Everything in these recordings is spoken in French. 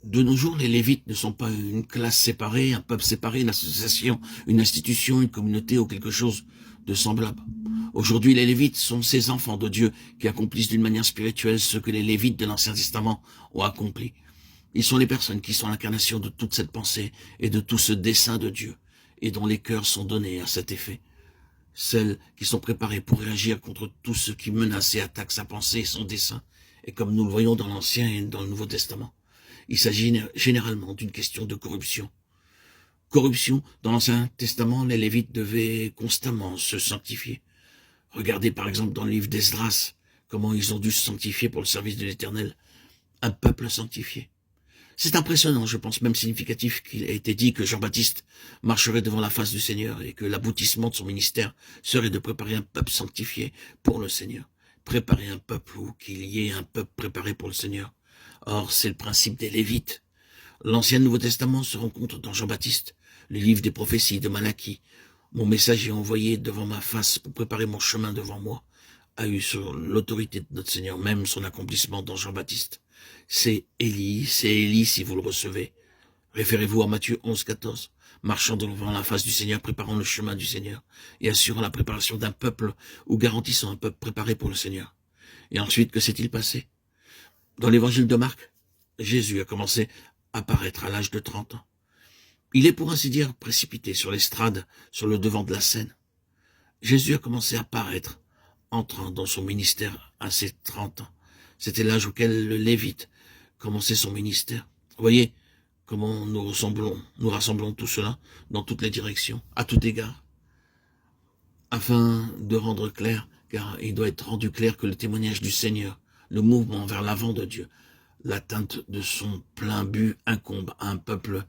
De nos jours, les Lévites ne sont pas une classe séparée, un peuple séparé, une association, une institution, une communauté ou quelque chose de semblable. Aujourd'hui, les Lévites sont ces enfants de Dieu qui accomplissent d'une manière spirituelle ce que les Lévites de l'Ancien Testament ont accompli. Ils sont les personnes qui sont l'incarnation de toute cette pensée et de tout ce dessein de Dieu et dont les cœurs sont donnés à cet effet. Celles qui sont préparées pour réagir contre tout ce qui menace et attaque sa pensée et son dessein. Et comme nous le voyons dans l'Ancien et dans le Nouveau Testament, il s'agit généralement d'une question de corruption. Corruption, dans l'Ancien Testament, les Lévites devaient constamment se sanctifier. Regardez par exemple dans le livre d'Esdras, comment ils ont dû se sanctifier pour le service de l'Éternel. Un peuple sanctifié. C'est impressionnant, je pense même significatif qu'il ait été dit que Jean-Baptiste marcherait devant la face du Seigneur et que l'aboutissement de son ministère serait de préparer un peuple sanctifié pour le Seigneur. Préparer un peuple ou qu'il y ait un peuple préparé pour le Seigneur. Or, c'est le principe des Lévites. L'Ancien et le Nouveau Testament se rencontrent dans Jean-Baptiste, le livre des prophéties de Malachie. Mon message est envoyé devant ma face pour préparer mon chemin devant moi, a eu sur l'autorité de notre Seigneur, même son accomplissement dans Jean-Baptiste. C'est Élie si vous le recevez. Référez-vous à Matthieu 11, 14. Marchant devant la face du Seigneur, préparant le chemin du Seigneur, et assurant la préparation d'un peuple, ou garantissant un peuple préparé pour le Seigneur. Et ensuite, que s'est-il passé? Dans l'évangile de Marc, Jésus a commencé à paraître à l'âge de 30 ans. Il est pour ainsi dire précipité sur l'estrade, sur le devant de la scène. Jésus a commencé à paraître, entrant dans son ministère à ses 30 ans. C'était l'âge auquel le Lévite commençait son ministère. Vous voyez comment nous rassemblons tout cela dans toutes les directions, à tout égard, afin de rendre clair, car il doit être rendu clair que le témoignage du Seigneur, le mouvement vers l'avant de Dieu, l'atteinte de son plein but incombe à un peuple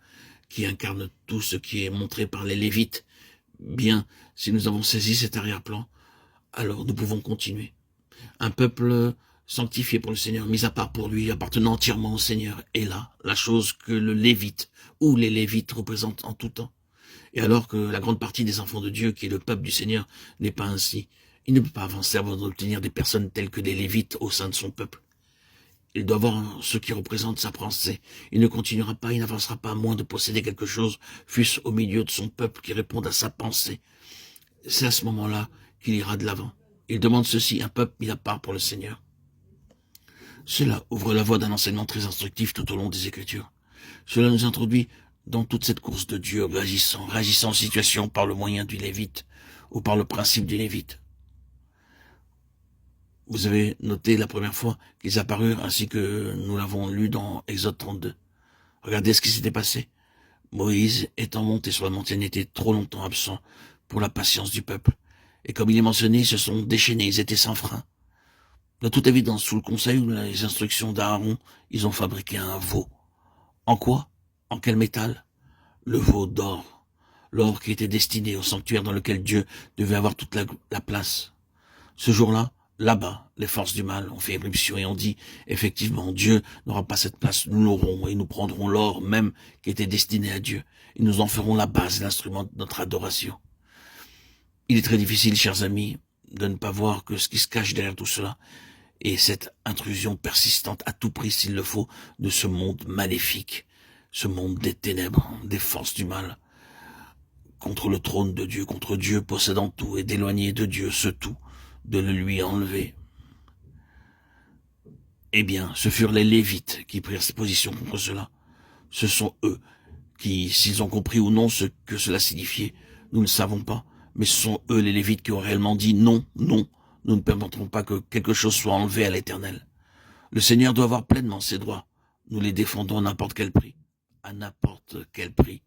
qui incarne tout ce qui est montré par les Lévites. Bien, si nous avons saisi cet arrière-plan, alors nous pouvons continuer. Un peuple sanctifié pour le Seigneur, mis à part pour lui, appartenant entièrement au Seigneur, est là, la chose que le Lévite ou les Lévites représentent en tout temps. Et alors que la grande partie des enfants de Dieu, qui est le peuple du Seigneur, n'est pas ainsi, il ne peut pas avancer avant d'obtenir des personnes telles que les Lévites au sein de son peuple. Il doit voir ce qui représente sa pensée. Il ne continuera pas, il n'avancera pas à moins de posséder quelque chose, fût-ce au milieu de son peuple qui réponde à sa pensée. C'est à ce moment-là qu'il ira de l'avant. Il demande ceci, un peuple mis à part pour le Seigneur. Cela ouvre la voie d'un enseignement très instructif tout au long des Écritures. Cela nous introduit dans toute cette course de Dieu, réagissant aux situations par le moyen du Lévite ou par le principe du Lévite. Vous avez noté la première fois qu'ils apparurent ainsi que nous l'avons lu dans Exode 32. Regardez ce qui s'était passé. Moïse, étant monté sur la montagne, était trop longtemps absent pour la patience du peuple. Et comme il est mentionné, ils se sont déchaînés, ils étaient sans frein. De toute évidence, sous le conseil ou les instructions d'Aaron, ils ont fabriqué un veau. En quoi? En quel métal? Le veau d'or. L'or qui était destiné au sanctuaire dans lequel Dieu devait avoir toute la place. Ce jour-là, là-bas, les forces du mal ont fait éruption et ont dit, effectivement, Dieu n'aura pas cette place, nous l'aurons et nous prendrons l'or même qui était destiné à Dieu. Et nous en ferons la base, l'instrument de notre adoration. Il est très difficile, chers amis, de ne pas voir que ce qui se cache derrière tout cela est cette intrusion persistante, à tout prix s'il le faut, de ce monde maléfique, ce monde des ténèbres, des forces du mal, contre le trône de Dieu, contre Dieu possédant tout, et d'éloigner de Dieu ce tout, de le lui enlever. Eh bien, ce furent les Lévites qui prirent position contre cela. Ce sont eux qui, s'ils ont compris ou non ce que cela signifiait, nous ne savons pas, mais ce sont eux, les Lévites, qui ont réellement dit non, non, nous ne permettrons pas que quelque chose soit enlevé à l'Éternel. Le Seigneur doit avoir pleinement ses droits. Nous les défendons à n'importe quel prix. À n'importe quel prix.